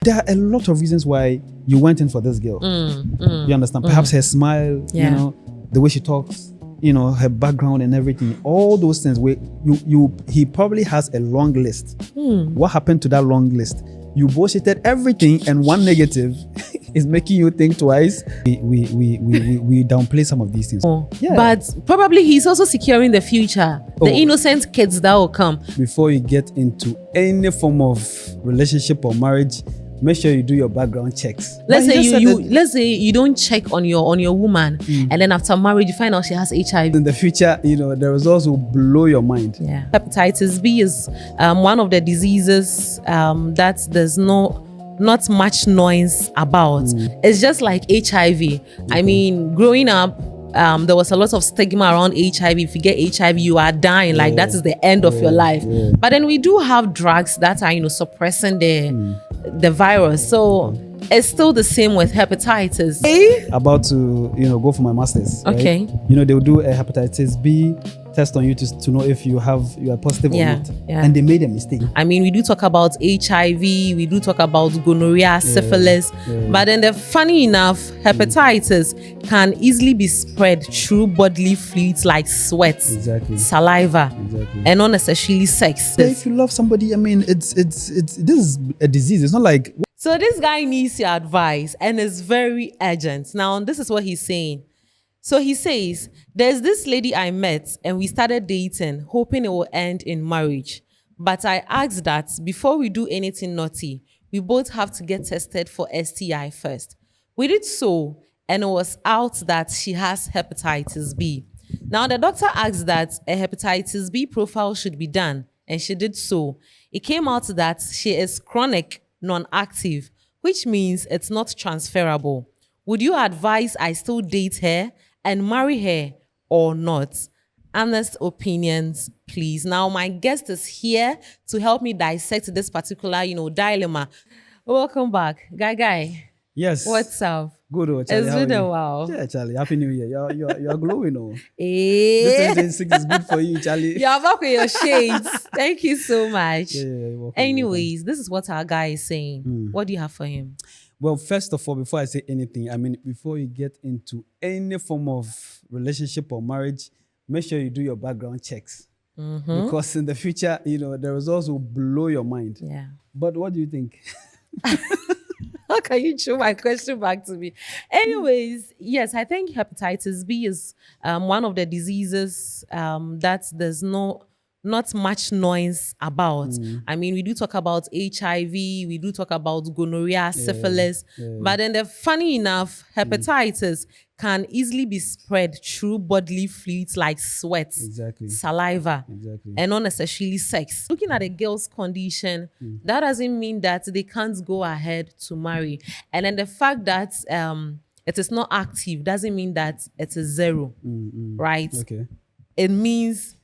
there are a lot of reasons why you went in for this girl. You understand? Perhaps her smile, you know, the way she talks, you know, her background and everything. All those things. He probably has a long list. What happened to that long list? You bullshitted everything, and one negative is making you think twice. We downplay some of these things. But probably he's also securing the future, the innocent kids that will come. Before you get into any form of relationship or marriage, make sure you do your background checks. Let's say you don't check on your woman, and then after marriage you find out she has HIV. In the future, you know, the results will blow your mind. Hepatitis B is one of the diseases that there's not much noise about. It's just like HIV. I mean, growing up, there was a lot of stigma around HIV. If you get HIV, you are dying. Like that is the end of your life. But then we do have drugs that are, you know, suppressing the virus. So it's still the same with hepatitis. About to, you know, go for my master's. Okay. Right? You know, they'll do a hepatitis B test on you to know if you are positive or not. And they made a mistake. I mean, we do talk about HIV, we do talk about gonorrhea, syphilis, but then funny enough, hepatitis can easily be spread through bodily fluids like sweat, saliva, and not necessarily sex. If you love somebody, I mean, this is a disease. It's not like. So this guy needs your advice, and it's very urgent. Now, this is what he's saying. So he says, there's this lady I met and we started dating, hoping it will end in marriage. But I asked that before we do anything naughty, we both have to get tested for STI first. We did so, and it was out that she has hepatitis B. Now, the doctor asked that a hepatitis B profile should be done, and she did so. It came out that she is chronic, non-active, which means it's not transferable. Would you advise I still date her and marry her or not? Honest opinions, please. Now, my guest is here to help me dissect this particular, you know, dilemma. Welcome back, Guy. Yes. What's up? Good, Charlie. It's been a while. Yeah, Charlie. Happy New Year. You're glowing, oh. This 2026 is good for you, Charlie. You're back with your shades. Thank you so much. You're welcome. Anyways, this is what our guy is saying. What do you have for him? Well, first of all, before I say anything, I mean, before you get into any form of relationship or marriage, make sure you do your background checks. Because in the future, you know, the results will blow your mind. But what do you think? How can you throw my question back to me? Anyways, yes, I think hepatitis B is one of the diseases that there's not much noise about. I mean, we do talk about HIV, we do talk about gonorrhea, syphilis, but then funny enough, hepatitis can easily be spread through bodily fluids like sweat, saliva, and not necessarily sex. Looking at a girl's condition, that doesn't mean that they can't go ahead to marry. And then the fact that it is not active doesn't mean that it is zero, right? It means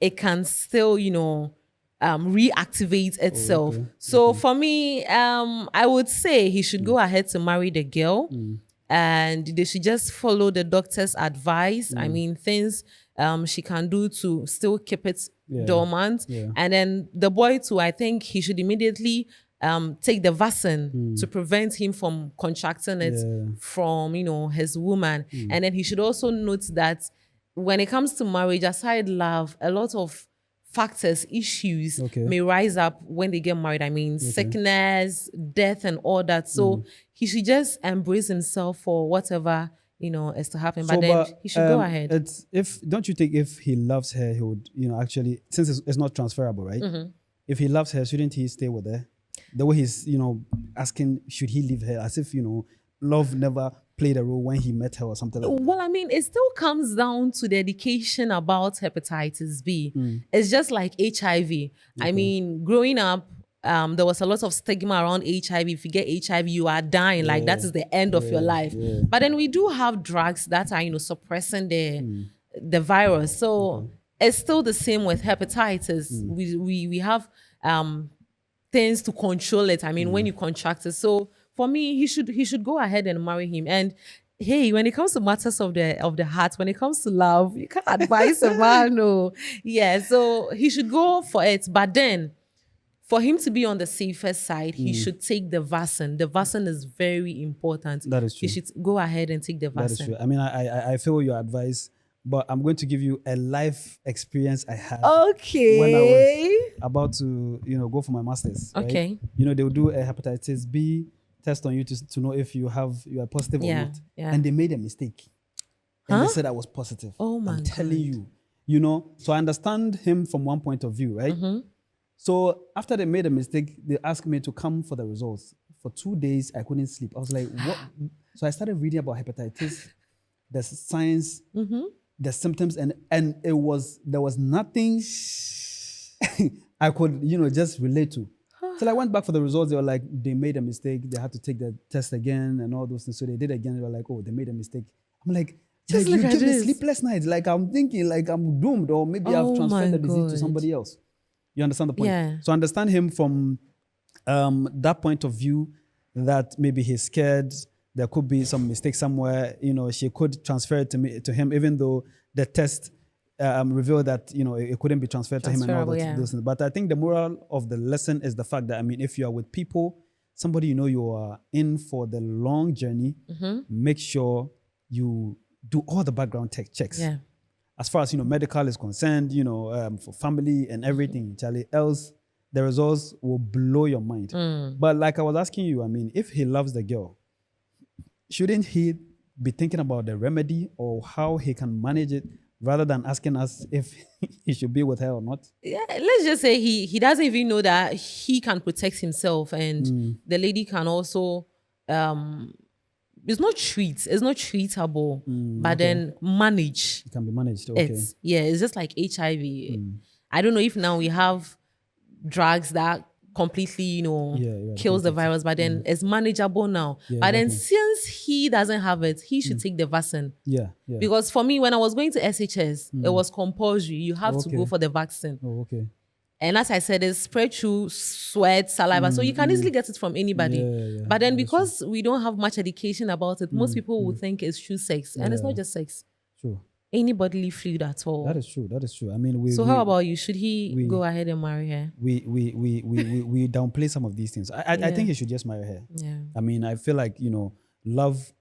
it can still, you know, reactivate itself. So for me, I would say he should go ahead to marry the girl, and they should just follow the doctor's advice. I mean, things she can do to still keep it dormant. And then the boy too, I think he should immediately take the vaccine to prevent him from contracting it from, you know, his woman. And then he should also note that when it comes to marriage, aside love, a lot of factors, issues may rise up when they get married. I mean, sickness, death, and all that. So he should just embrace himself for whatever, you know, is to happen. So, but then he should go ahead. Don't you think if he loves her, he would, you know, actually, since it's not transferable, right? If he loves her, shouldn't he stay with her? The way he's, you know, asking, should he leave her? As if, you know, love never played a role when he met her or something like that. Well, I mean, it still comes down to the education about hepatitis B. It's just like HIV. I mean, growing up, there was a lot of stigma around HIV. If you get HIV, you are dying. Like that is the end of your life. But then we do have drugs that are, you know, suppressing the virus. So it's still the same with hepatitis. We have things to control it. I mean, when you contract it. So for me, he should go ahead and marry him. And hey, when it comes to matters of the heart, when it comes to love, you can't advise a man. No, yeah. So he should go for it. But then, for him to be on the safer side, he should take the vaccine. The vaccine is very important. That is true. He should go ahead and take the vaccine. That is true. I mean, I feel your advice, but I'm going to give you a life experience I had. Okay. When I was about to, go for my master's. Okay. Right? They will do a hepatitis B test on you to know if you are positive or not. Yeah. And they made a mistake. And they said I was positive. Oh my I'm telling you. So I understand him from one point of view, right? So after they made a mistake, they asked me to come for the results. For 2 days, I couldn't sleep. I was like, what? So I started reading about hepatitis, the science, the symptoms, and there was nothing I could, just relate to. So I went back for the results. They were like, they made a mistake. They had to take the test again and all those things. So they did again. They were like, oh, they made a mistake. I'm like, just you look at give me this. sleepless nights. Like I'm thinking like I'm doomed, or maybe I've transferred the disease to somebody else. You understand the point? Yeah. So I understand him from that point of view, that maybe he's scared. There could be some mistake somewhere. She could transfer it to him, even though the test revealed that it couldn't be transferred to him and all those things. But I think the moral of the lesson is the fact that if you are with people, somebody you are in for the long journey, make sure you do all the background checks. Yeah. As far as medical is concerned, for family and everything, Charlie, else the results will blow your mind. But like I was asking you, if he loves the girl, shouldn't he be thinking about the remedy or how he can manage it, rather than asking us if he should be with her or not? Yeah, let's just say he doesn't even know that he can protect himself, and the lady can also it's not treatable, but then manage. It can be managed. Okay. It's just like HIV. I don't know if now we have drugs that completely, kills the virus, but then it's manageable now. But then since he doesn't have it, he should take the vaccine. Yeah. Because for me, when I was going to SHS, it was compulsory. You have to go for the vaccine. Oh, okay. And as I said, it's spread through sweat, saliva. So you can easily get it from anybody. Yeah, but then because we don't have much education about it, most people will think it's through sex. And it's not just sex. True. Any bodily fluid at all. That is true. How about you? Should he go ahead and marry her? We downplay some of these things. I think he should just marry her. Yeah. I feel like, love,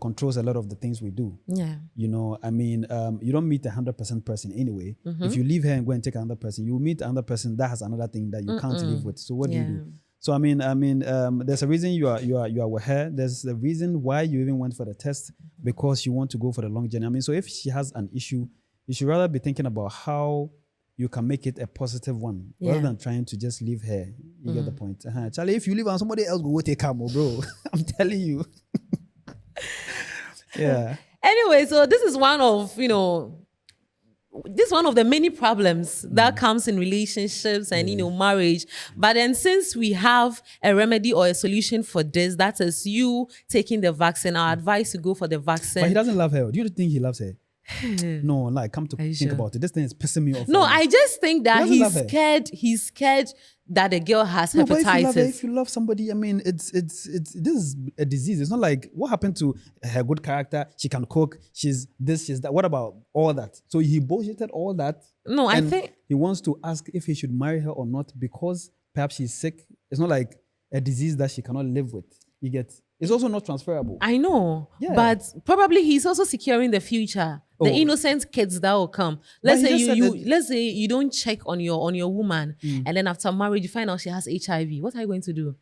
controls a lot of the things we do. Yeah. You don't meet 100% person anyway. If you leave her and go and take another person, you meet another person that has another thing that you can't live with. So what do you do? So there's a reason you are with her. There's a reason why you even went for the test, because you want to go for the long journey. So if she has an issue, you should rather be thinking about how you can make it a positive one, rather than trying to just leave her. You get the point. Charlie, if you leave and somebody else go take her, bro. I'm telling you. Yeah. Anyway, so this is one of the many problems that comes in relationships and marriage. But then since we have a remedy or a solution for this, that is you taking the vaccine, our advice to go for the vaccine. But he doesn't love her. Do you think he loves her? No, come to think about it. This thing is pissing me off. No, I just think that he's scared that the girl has hepatitis. But if you love somebody, this is a disease. It's not like what happened to her good character. She can cook. She's this, she's that. What about all that? So he bullshitted all that. No, I think he wants to ask if he should marry her or not because perhaps she's sick. It's not like a disease that she cannot live with. You get? It's also not transferable. I know, but probably he's also securing the future. The innocent kids that will come. Let's say you don't check on your woman, and then after marriage you find out she has HIV. What are you going to do?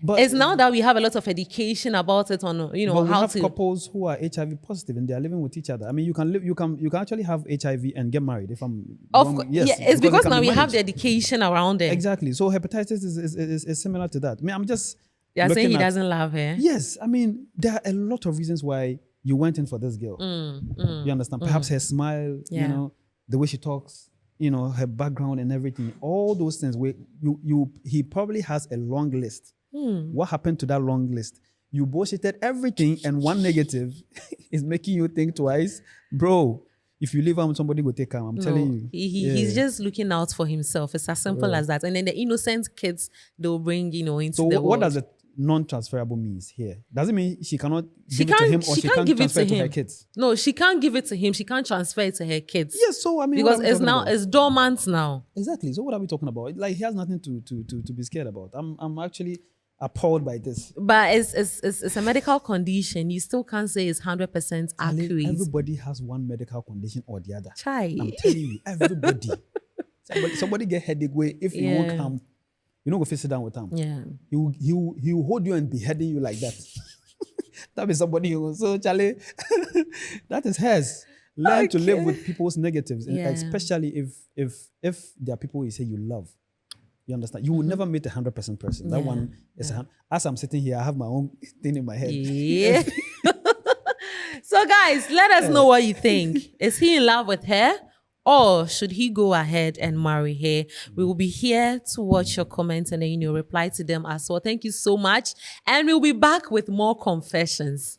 But it's now that we have a lot of education about it on how we have couples who are HIV positive and they are living with each other. You can actually have HIV and get married. If I'm wrong, yes, it's because now we have the education around it. Exactly. So hepatitis is similar to that. I'm just. You're saying he doesn't love her? Yes. There are a lot of reasons why you went in for this girl. You understand? Perhaps her smile, the way she talks, her background and everything. All those things. He probably has a long list. What happened to that long list? You bullshitted everything, and one negative is making you think twice. Bro, if you leave him, somebody will take him. I'm telling you. He's just looking out for himself. It's as simple as that. And then the innocent kids, they'll bring, into the world. What does non-transferable means here? Does it mean she cannot give it to him, or she can't give it transfer to it to her him. kids? No, she can't give it to him. She can't transfer it to her kids. Yes, so I mean, because what are we it's talking now about? it's dormant now. Exactly. So what are we talking about? Like, he has nothing to be scared about. I'm actually appalled by this. But it's a medical condition. You still can't say it's 100% accurate. Everybody has one medical condition or the other. Chai. I'm telling you, everybody. somebody get headache way. If you won't come, you know, go sit down with him. Yeah. He will hold you and beheading you like that. That is somebody who. So Charlie, that is hers. Learn to live with people's negatives, especially if there are people you say you love. You understand? You will never meet 100% person. That one is as I'm sitting here, I have my own thing in my head. Yeah. So guys, let us know what you think. Is he in love with her, or should he go ahead and marry her? We will be here to watch your comments and then reply to them as well. Thank you so much. And we'll be back with more confessions.